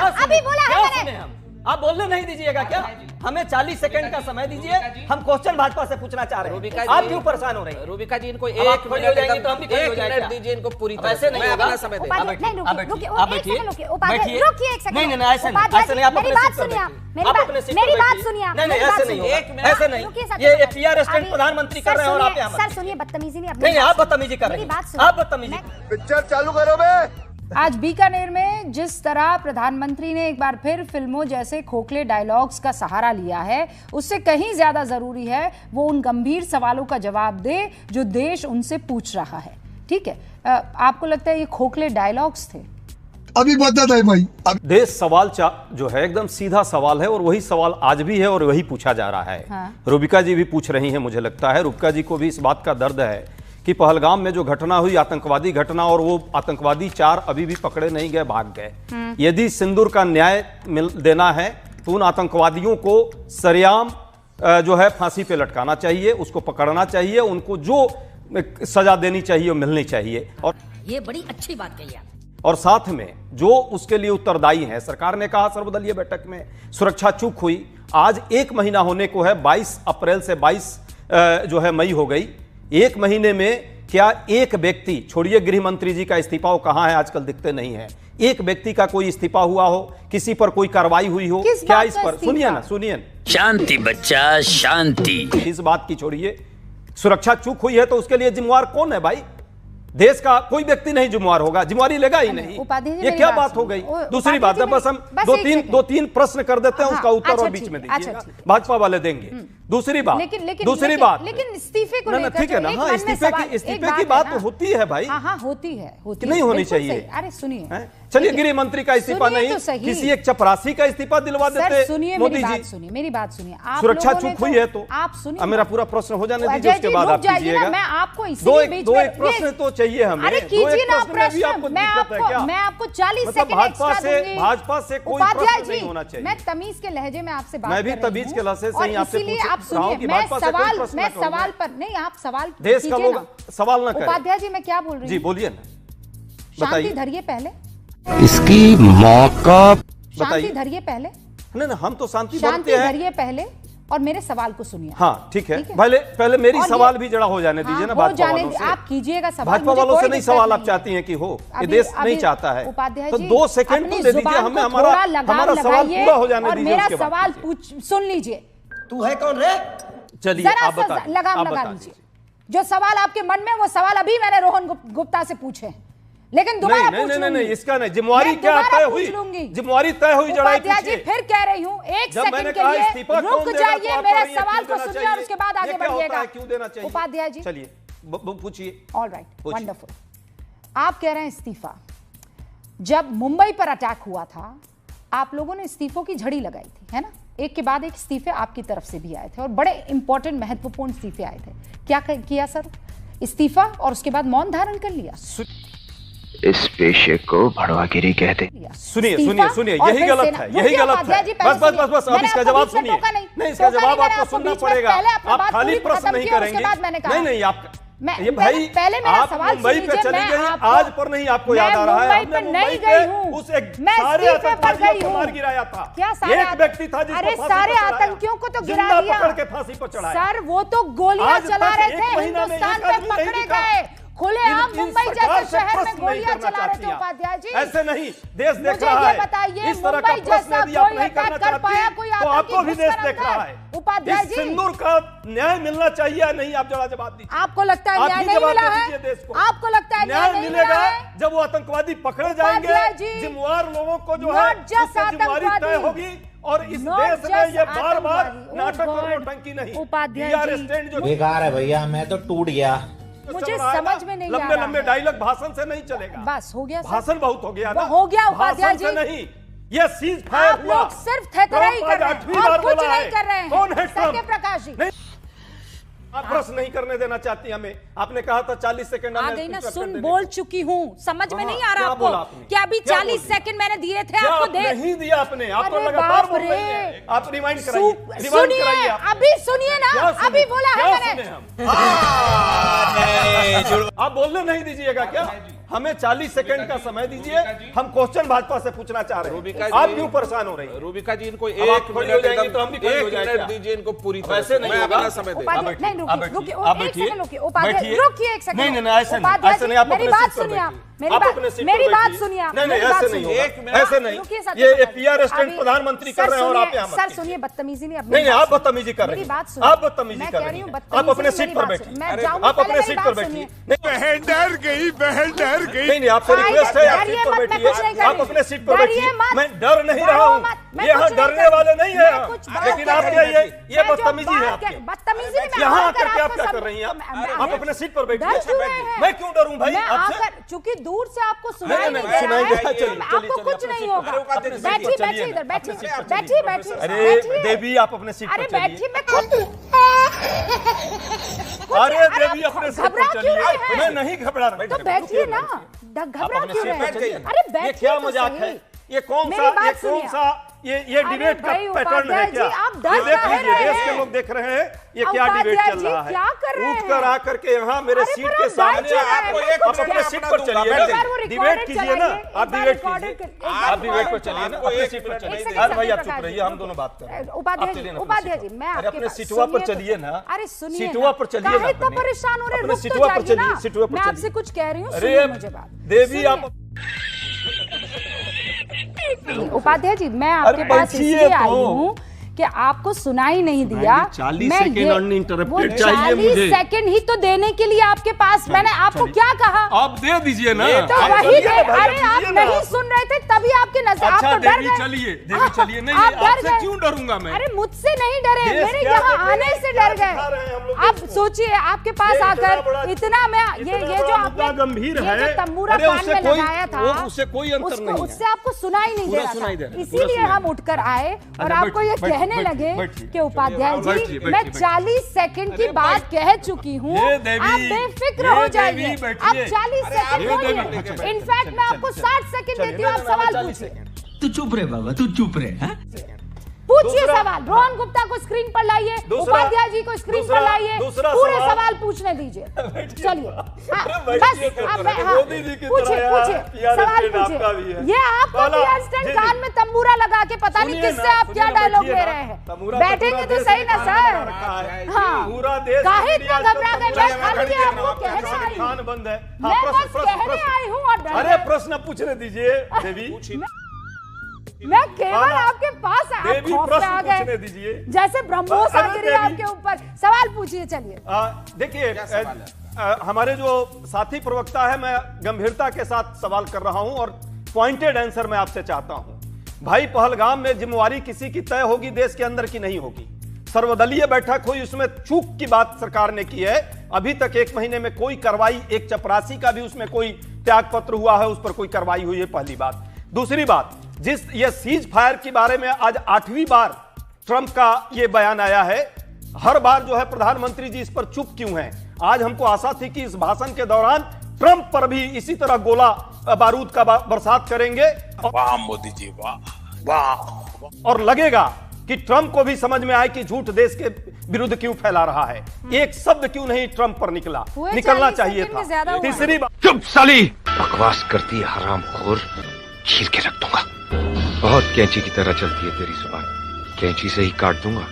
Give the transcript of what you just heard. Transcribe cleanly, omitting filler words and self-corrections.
अभी बोला है मैंने। आप बोलने नहीं दीजिएगा क्या? हमें 40 सेकंड का समय दीजिए। हम क्वेश्चन भाजपा से पूछना चाह रहे हैं। आप क्यों परेशान हो रही हैं? रूबिका जी, इनको अब आप खड़ी हो जाएंगी तो हम भी खड़ी हो 1 जाएंगे। मिनट दीजिए इनको पूरी तरह ऐसे से। नहीं मैं होगा। अपना समय देता हूं। आप बैठिए, नहीं, आप रुकिए, बैठिए, रुकिए, आप एक सेकंड बैठिए, रुकिए, उपाध्याय, बैठिए। रुकिए एक सेकंड। नहीं नहीं ऐसे नहीं, उपाध्याय ऐसे नहीं, आप मेरी अपने बात सीट पर सुनिए आप, बैठिए। मेरी आप बात- अपने सीट मेरी पर बात बैठिए। सुनिए आप, नहीं नहीं मेरी बात ऐसे नहीं सुनिए। होगा, ऐसे नहीं। रुकिए सर, ये रुकिए। पीआर स्टैंड अभी- प्रधानमंत्री कर सर रहे हैं और आप सुनिए, यहाँ सर सुनिए, बदतमीजी नहीं, नहीं आप बदतमीजी कर रहे मेरी हैं। बात सुनिए। आप बदतमीजी पिक्चर चालू करो बे। आज बीकानेर में जिस तरह प्रधानमंत्री ने एक बार फिर फिल्मों जैसे खोखले डायलॉग्स का सहारा लिया है, उससे कहीं ज्यादा जरूरी है वो उन गंभीर सवालों का जवाब दे जो देश उनसे पूछ रहा है। ठीक है, आपको लगता है ये खोखले डायलॉग्स थे? अभी बता है भाई। देश सवाल जो है एकदम सीधा सवाल है और वही सवाल आज भी है और वही पूछा जा रहा है। हाँ। रूबिका जी भी पूछ रही हैं, मुझे लगता है रूबिका जी को भी इस बात का दर्द है कि पहलगाम में जो घटना हुई, आतंकवादी घटना, और वो आतंकवादी 4 अभी भी पकड़े नहीं गए, भाग गए। यदि सिंदूर का न्याय देना है तो उन आतंकवादियों को सरेआम जो है फांसी पे लटकाना चाहिए, उसको पकड़ना चाहिए, उनको जो सजा देनी चाहिए वो मिलनी चाहिए। और ये बड़ी अच्छी बात कही आप। और साथ में जो उसके लिए उत्तरदायी है, सरकार ने कहा सर्वदलीय बैठक में सुरक्षा चूक हुई, आज 1 महीना होने को है, 22 अप्रैल से 22 जो है मई हो गई। 1 महीने में क्या एक व्यक्ति, छोड़िए गृह मंत्री जी का इस्तीफा, वो कहां है आजकल, दिखते नहीं है, एक व्यक्ति का कोई इस्तीफा हुआ हो, किसी पर कोई कार्रवाई हुई हो क्या इस पर? सुनिए ना, सुनिए। शांति बच्चा शांति। इस बात की छोड़िए, सुरक्षा चूक हुई है तो उसके लिए जिम्मेवार कौन है भाई? देश का कोई व्यक्ति नहीं जिम्मेवार होगा, जिम्मेवारी लेगा ही नहीं। ये क्या बात हो गई? दूसरी बात है, बस हम दो तीन प्रश्न कर देते हैं, उसका उत्तर और बीच में दीजिएगा, भाजपा वाले देंगे। दूसरी बात, लेकिन इस्तीफे को लेकर ठीक है ना, हाँ, इस्तीफे की बात होती है भाई। हाँ होती है, नहीं होनी चाहिए। अरे सुनिए, चलिए गृह मंत्री का इस्तीफा नहीं, किसी एक चपरासी का इस्तीफा दिलवा देते मोदी जी। मेरी बात सुनिए, सुरक्षा चूक हुई है तो आप सुनिए, मेरा पूरा प्रश्न हो जाने दीजिए, उसके बाद आप कीजिएगा। मैं आपको दो एक प्रश्न तो चाहिए हमें। अरे कीजिए ना प्रश्न, मैं आपको 40 सेकंड एक्स्ट्रा दूंगी। भाजपा से कोई प्रश्न नहीं होना चाहिए। मैं तमीज के लहजे में आपसे बात मैं भी तमीज के लहजे से ही आपसे पूछ रहा हूं कि भाजपा से कोई प्रश्न मैं सवाल पर नहीं, आप सवाल देश का लोग सवाल ना करें। उपाध्याय जी मैं क्या बोल रही हूँ? जी बोलिए ना, शांति धरिए पहले, इसकी मौका शांति धरिए पहले। नहीं हम तो शांति धरिए पहले और मेरे सवाल को सुनिए। हाँ ठीक है, पहले मेरी सवाल भी जड़ा हो जाने दीजिए ना भाजपा वालों से। आप कीजिएगा सवाल, भाजपा वालों से नहीं सवाल आप चाहती हैं कि हो, ये देश नहीं चाहता है, तो 2 सेकंड तो दे दीजिए हमें, हमारा सवाल पूरा हो जाने दीजिए। मेरा सवाल सुन लीजिए। तू है कौन रे? चलिए आप बताइए, लगाम लगा लीजिए। जो सवाल आपके मन में, वो सवाल अभी मैंने रोहन गुप्ता से पूछे हैं, लेकिन दोबारा नहीं, इसका नहीं, जिम्मेवारी क्या तय हुई? जिम्मेवारी तय हुई, जड़ाई जी फिर कह रही हूँ, 1 सेकंड के लिए रुक जाइए, मेरे सवाल को सुनिए और उसके बाद आगे बढ़िएगा। क्यों देना चाहिए? उपाध्याय जी चलिए पूछिए। All right, wonderful. आप कह रहे हैं इस्तीफा। जब मुंबई पर अटैक हुआ था, आप लोगों ने इस्तीफों की झड़ी लगाई थी, है ना? एक के बाद एक इस्तीफे आपकी तरफ से भी आए थे और बड़े इंपॉर्टेंट महत्वपूर्ण इस्तीफे आए थे। क्या किया सर? इस्तीफा और उसके बाद मौन धारण कर लिया। इस पेशे को भड़वागिरी कहते हैं। सुनिए, यही गलत है, यही गलत है। बस अब इसका जवाब सुनिए। नहीं, इसका जवाब आपको सुनना पड़ेगा। आप खाली प्रश्न नहीं करेंगे। नहीं आप ये भाई, आप मुंबई पे चली गई, आज पर नहीं आपको याद आ रहा है? हमने मुंबई पे उस एक सारे आतंकवादियों को मार गिराया था। एक व्यक्ति था जिसको सारे आतंकियों को तो गिरा दिया, पकड़ के फांसी पर चढ़ाया। सर वो तो गोलियां चला रहे थे, हिंदुस्तान में पकड़े गए, खुलेआम मुंबई जैसे शहर में गोलियां चला रहे थे। उपाध्याय जी ऐसे नहीं, देश देख रहा है। बताइए, इस तरह का प्रश्न यदि आप नहीं करना चाहती तो आपको भी देश देख रहा है। उपाध्याय जी, सिंदूर का न्याय मिलना चाहिए या नहीं, आप जवाब दीजिए। आपको लगता है न्याय नहीं मिला है? देश को आपको लगता है न्याय नहीं मिलेगा जब वो आतंकवादी पकड़े जाएंगे, जिम्मेवार लोगों को जो है जिम्मेवारी तय होगी। और इस देश में ये बार-बार नाटक और नौटंकी नहीं। उपाध्याय जी बेकार है भैया, मैं तो टूट गया। मुझे समझ में नहीं आ रहा है। लंबे डायलॉग भाषण से नहीं चलेगा। बस हो गया, भाषण बहुत हो गया ना, हो गया उपाध्याय जी। नहीं, ये सीज फायर हुआ। आप लोग सिर्फ थेथराई कर रहे हैं और कुछ नहीं कर रहे हैं। कौन है सत्य प्रकाश जी? आप प्रश्न नहीं करने देना चाहती हमें। आपने कहा था 40 सेकंड आ गई ना, सुन बोल चुकी हूँ, समझ में नहीं आ रहा आपको? क्या अभी 40 सेकंड मैंने दिए थे आपको? नहीं दिया आपने, आपको लगातार बोल रही हैं। आप रिवाइंड कराइए, सुनिए, अभी सुनिए ना, अभी बोला है मैंने। आप बोलने नहीं दीजिएगा क्या? हमें 40 सेकंड का समय दीजिए, हम क्वेश्चन भाजपा से पूछना चाह रहे हैं। आप क्यों परेशान हो रही हैं? रूबिका जी, इनको अब आप खड़ी हो जाएंगी तो हम भी खड़े हो 1 जाएंगे मिनट क्या? दीजिए इनको पूरी तरह वैसे से। नहीं मैं होगा। अपना समय दे उपाध्याय, नहीं, आप रुकिए, बैठिए, रुकिए, आप एक बैठिए, सेकंड रुकिए, उपाध्याय, बैठिए। रुकिए एक सेकंड। नहीं, नहीं, ऐसे नहीं, उपाध्याय ऐसे जी, नहीं, आप मेरी अपने बात सीट पर सुनिए आप, बैठिए। मेरी आप बात- अपने सीट मेरी पर बात बैठिए। सुनिए आप, नहीं, नहीं, मेरी बात ऐसे नहीं सुनिए। होगा, ऐसे नहीं। रुकिए सर, ये सर, PR असिस्टेंट अभी- प्रधानमंत्री सर कर रहे हैं और आप सुनिए, यहाँ मत सर कीजिए। सुनिए, बदतमीजी नहीं, अपनी नहीं, नहीं, बात आप सुनिए। बदतमीजी कर रही मेरी हैं। बात सुनिए। आप बदतमीजी मैं कर कह रही रही हूँ, हैं। बदतमीजी आप अपने नहीं, सीट मेरी पर बात बैठिए। सुनिए। मैं अरे, जाऊंगी, आप पहले अपने मेरी सीट पर बात बैठिए। सुनिए। नहीं, डर गई, बहन डर गई। नहीं, नहीं, आपसे रिक्वेस्ट है, आप डरिए सीट पर मत, मैं बैठिए। कुछ नहीं कर आप रही। अपने सीट पर डरिए बैठिए। मत। मैं डर नहीं डरो रहा हूँ, मत, मैं ये यहाँ कुछ नहीं डरने कर वाले रही। नहीं है, मैं कुछ बात लेकिन कर आप रही ये हूँ। ये मैं जो बदतमीजी है बात आपकी। कर- बदतमीजी नहीं, मैं यहाँ आकर आकर के आप आपको क्या सब- कर रही हैं? मैं- आप अपने सीट पर बैठिए। डर क्यों रहे हैं? मैं क्यों डरूं भाई मैं आपसे? आकर, चूंकि दूर से आपको सुनाई नहीं, नहीं नहीं, दे सुनाई रहा दे है, रहा है, चलिए, तो चलिए, आपको चलिए, कुछ अपने नहीं सीट पर- होगा। अपने सीट पर बैठिए, चलिए बैठिए ना, इधर, अपने बैठिए, सीट पर बैठिए, चलिए। बैठिए, अरे बैठिए। देवी, आप अपने सीट पर अरे चलिए। बैठिए, मैं खुद अरे देवी, अपने सीट घबरा पर क्यों रहे चलिए। हैं? मैं नहीं घबरा रहा। तो बैठिए ना, घबरा अपने क्यों सीट रहे पर चलिए। हैं? अरे बैठिए, ये क्या तो मजाक सही। है? ये कौन मेरी सा बात ये कौन सुनिए। सा ये डिबेट का भाई, पैटर्न है उपाध्याय क्या? जी, आप डर ये देख काहे लीजिए, रहे देश के हैं? लोग देख रहे हैं ये क्या उपाध्याय डिबेट चल जी, रहा है। क्या कर रहे उठ कर हैं? आकर के यहाँ मेरे अरे सीट पर के आप सामने बैठिए, आपको मैं एक कुछ अपने कह- सीट पर चलिए एक बार वो ना, recorded डिबेट कीजिए ना, चलाइए, आप एक बार डिबेट recorded कीजिए। एक बार आप डिबेट पर recorded चलिए ना, आपको अपने एक सीट पर मिनट चलिए। एक सेकंड, अरे भाई, आप प्रकाश चुप जी, रहिए, हम दोनों बात कर रहे हैं। उपाध्याय आप चलिए जी, ना उपाध्याय अपने जी, सीट मैं पर। अरे आपके अपने पास- सीटुआ पर सुनिए तो चलिए ना। अरे सुनिए सीटुआ ना। पर चलिए ना काहे इतना अपने। परेशान हो रहे हैं? अपने रुक तो सीटुआ पर जाइए चलिए, ना। सीटुआ पर मैं चलिए। आपसे कुछ कह रही हूँ, अरे सुनिए मुझे बात। देवी, सुनिए। आप उपाध्याय जी, मैं आपके अरे पास बैठिए इसलिए तो। आई हूँ कि आपको सुनाई नहीं दिया। 40 मैं सेकंड ये- uninterrupted वो चाहिए 40 मुझे। सेकंड ही तो देने के लिए आपके पास, मैंने आपको क्या कहा? आप दे दीजिए ना। तो आप वही चलिए दे, ना भाई, अरे आप दीजिए ना। नहीं सुन रहे थे तभी आपकी नजर, आप अच्छा तो डर देवी गए। चलिए, देवी चलिए। नहीं, आप डर आपसे गए। क्यों डरूंगा मैं? अरे मुझसे नहीं डरे, देश मेरे क्या यहाँ देख रहे आने हैं? से क्या डर दिखा रहे हैं हम गए। लोग आप देश को? सोचिए, आपके पास ये इतना आकर बड़ा- इतना मैं ये इतना जो बड़ा आपने मुद्दा गंभीर ये है। जो तंबूरा अरे कान उससे में कोई- लगाया था, वो उससे कोई अंतर उसको- नहीं है। उससे आपको सुनाई नहीं दे पूरा रहा सुनाई दे रहा था। है, पूरा इसीलिए सुनाई हम उठकर आए और अच्छा, आपको ये बैठिए, कहने बैठिए, लगे बैठिए। कि उपाध्याय जी, बैठिए, मैं बैठिए, 40 सेकंड की बात कह चुकी हूँ, ये देवी, आप बेफिक्र ये हो देवी, जाइए। बैठिए। आप 40 अरे सेकंड ये देवी, बोलिए। अच्छा, इनफैक्ट मैं आपको 60 सेकंड देती हूँ, आप सवाल पूछिए। तू चुप रहे बाबा, तू चुप रहे। पूछिए दूसरा- सवाल। रोहन गुप्ता को स्क्रीन पर लाइए, दूसरा- उपाध्याय जी को स्क्रीन पर दूसरा- लाइए, दूसरा पूरे सवाल- सवाल पूछने दीजिए। चलिए, हाँ, बैठिए, बस बैठिए, अब बैठिए। हाँ, मोदी जी की पूछिए, तरह पूछिए, यार, PR सवाल स्टैंड आपका भी पूछिए। है। ये आपका पहला- PR स्टैंड जी, कान जी। में तंबूरा लगा के पता नहीं सुनिए किससे ना, आप क्या सुनिए ना, डायलॉग बैठिए ले ना। रहे हैं। तंबूरा बैठेंगे पूरा तो देश सही ना में खाना सर। रखा है। हाँ, पूरा देश काहे में इतना आजकल घबरा गए? तंबूरा मैं खाली लगा आपको के कहने आई हूँ। खान बंद है। मैं बस कहने आई हूँ और डर अरे गए। प्रश्न पूछने दीजिए देवी। मैं केवल आपके पास आप देवी, खौफ में प्रश्न आ पूछने गए, दीजिए। जैसे ब्रह्मोस आ अरे गिरी देवी। आपके ऊपर। सवाल पूछिए, चलिए। देखिए, हमारे जो साथी प्रवक्ता है, मैं गंभीरता के साथ सवाल कर रहा हूं और पॉइंटेड आंसर मैं आपसे चाहता हूं। भाई, पहलगाम में जिम्मेवारी किसी की तय होगी, देश के अंदर की नहीं होगी। सर्वदलीय बैठक हुई, उसमें चूक की बात सरकार ने की है। अभी तक 1 महीने में कोई कार्रवाई, एक चपरासी का भी उसमें कोई त्याग पत्र हुआ है, उस पर कोई कार्रवाई हुई है, पहली बात। दूसरी बात, जिस ये सीज फायर के बारे में आज 8वीं बार ट्रंप का ये बयान आया है। हर बार जो है प्रधानमंत्री जी इस पर चुप क्यों हैं? आज हमको आशा थी कि इस भाषण के दौरान ट्रंप पर भी इसी तरह गोला बारूद का बरसात करेंगे। वाह मोदी जी, वाह वाह। और लगेगा कि ट्रंप को भी समझ में आए कि झूठ देश के विरुद्ध क्यों फैला रहा है। एक शब्द क्यों नहीं ट्रंप पर निकला, हुए निकलना 40 चाहिए सेकंड में ज्यादा था। हुआ। तीसरी बात, चुप साली, बकवास करती है हरामखोर, छील के रख दूंगा। बहुत कैंची की तरह चलती है तेरी जुबान, कैंची से ही काट दूंगा।